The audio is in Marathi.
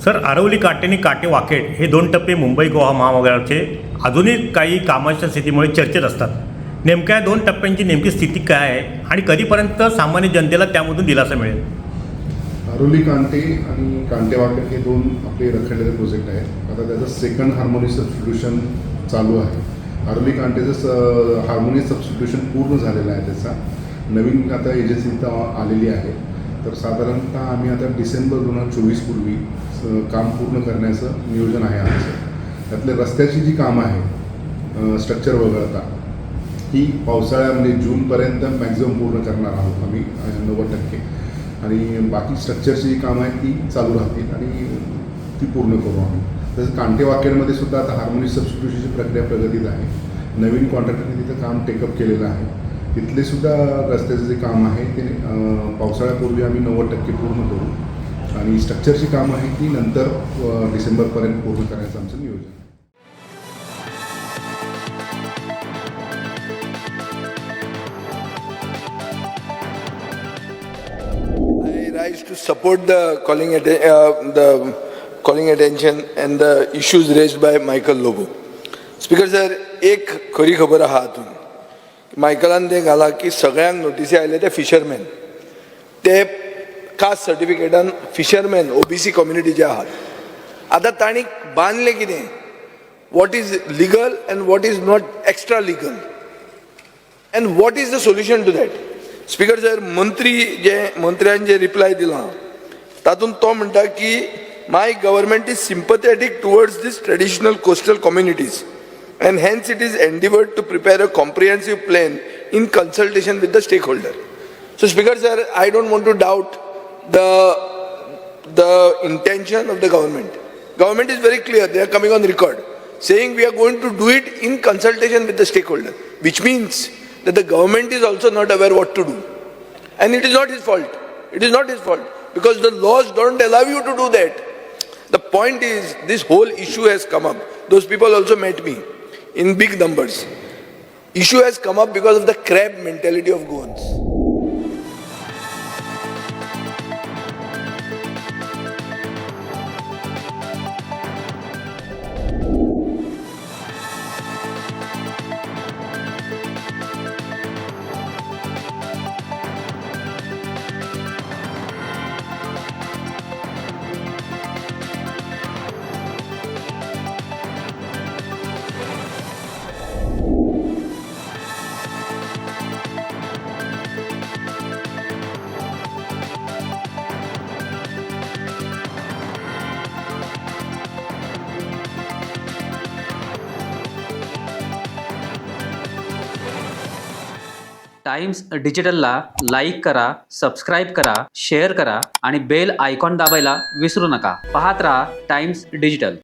सर, आरवली काटे आणि काटे वाकेड हे दोन टप्पे मुंबई गोवा महामार्गाचे अजूनही काही कामाच्या स्थितीमुळे चर्चेत असतात. नेमक्या या दोन टप्प्यांची नेमकी स्थिती काय आहे आणि कधीपर्यंत सामान्य जनतेला त्यामधून दिलासा मिळेल? आरवली कांटे आणि कांटे वाकेड हे दोन आपले रखडलेले प्रोजेक्ट आहेत. आता त्याचं सेकंड हार्मोनी सबस्टिट्यूशन चालू आहे. आरवली कांटेचं हार्मोनी सबस्टिट्यूशन पूर्ण झालेलं आहे. त्याचा नवीन आता एजन्सी इथं आलेली आहे. तर साधारणतः आम्ही आता डिसेंबर 2024 पूर्वी काम पूर्ण करण्याचं नियोजन आहे आमचं. त्यातल्या रस्त्याची जी कामं आहे स्ट्रक्चर वगळता ही पावसाळ्यामध्ये जूनपर्यंत मॅक्झिमम पूर्ण करणार आहोत आम्ही 90%. आणि बाकी स्ट्रक्चरची जी कामं आहेत ती चालू राहतील आणि ती पूर्ण करू आम्ही. तसं कांटे वाकेडमध्ये सुद्धा आता हार्मोनी सबस्टिट्यूशनची प्रक्रिया प्रगतीत आहे. नवीन कॉन्ट्रॅक्टरने तिथं काम टेकअप केलेलं आहे. तिथले सुद्धा रस्त्याचं जे काम आहे ते पावसाळ्यापूर्वी आम्ही 90% पूर्ण करू आणि स्ट्रक्चरची कामं आहे ती नंतर डिसेंबरपर्यंत पूर्ण करायचं आमचं नियोजन आहे. I rise to support the calling attention and the issues raised by Michael Lobo. Speaker sir, एक खरी खबर आहा हातून मायकलान ते घाला की सगळ्यांक नोटीसी आयले ते फिशरमॅन, ते कास्ट सर्टिफिकेटान फिशरमॅन OBC कम्युनिटीचे आहात. आता तांणी बांदले कितें, what is legal and what is not extra legal and what is the solution to that. Speaker sir, मंत्र्यान जे रिप्लाय दिला तातूंत तो म्हणटा की my government is sympathetic towards this traditional coastal communities and hence it is endeavored to prepare a comprehensive plan in consultation with the stakeholder. So Speaker sir, I don't want to doubt the intention of the government. Government is very clear, they are coming on record saying we are going to do it in consultation with the stakeholder, which means that the government is also not aware what to do. And it is not his fault. It is not his fault because the laws don't allow you to do that. The point is, this whole issue has come up. Those people also met me in big numbers. Issue has come up because of the crab mentality of Goans. Times डिजिटलला लाईक करा, सबस्क्राईब करा, शेअर करा आणि बेल आयकॉन दाबायला विसरू नका. पाहत रहा टाइम्स डिजिटल.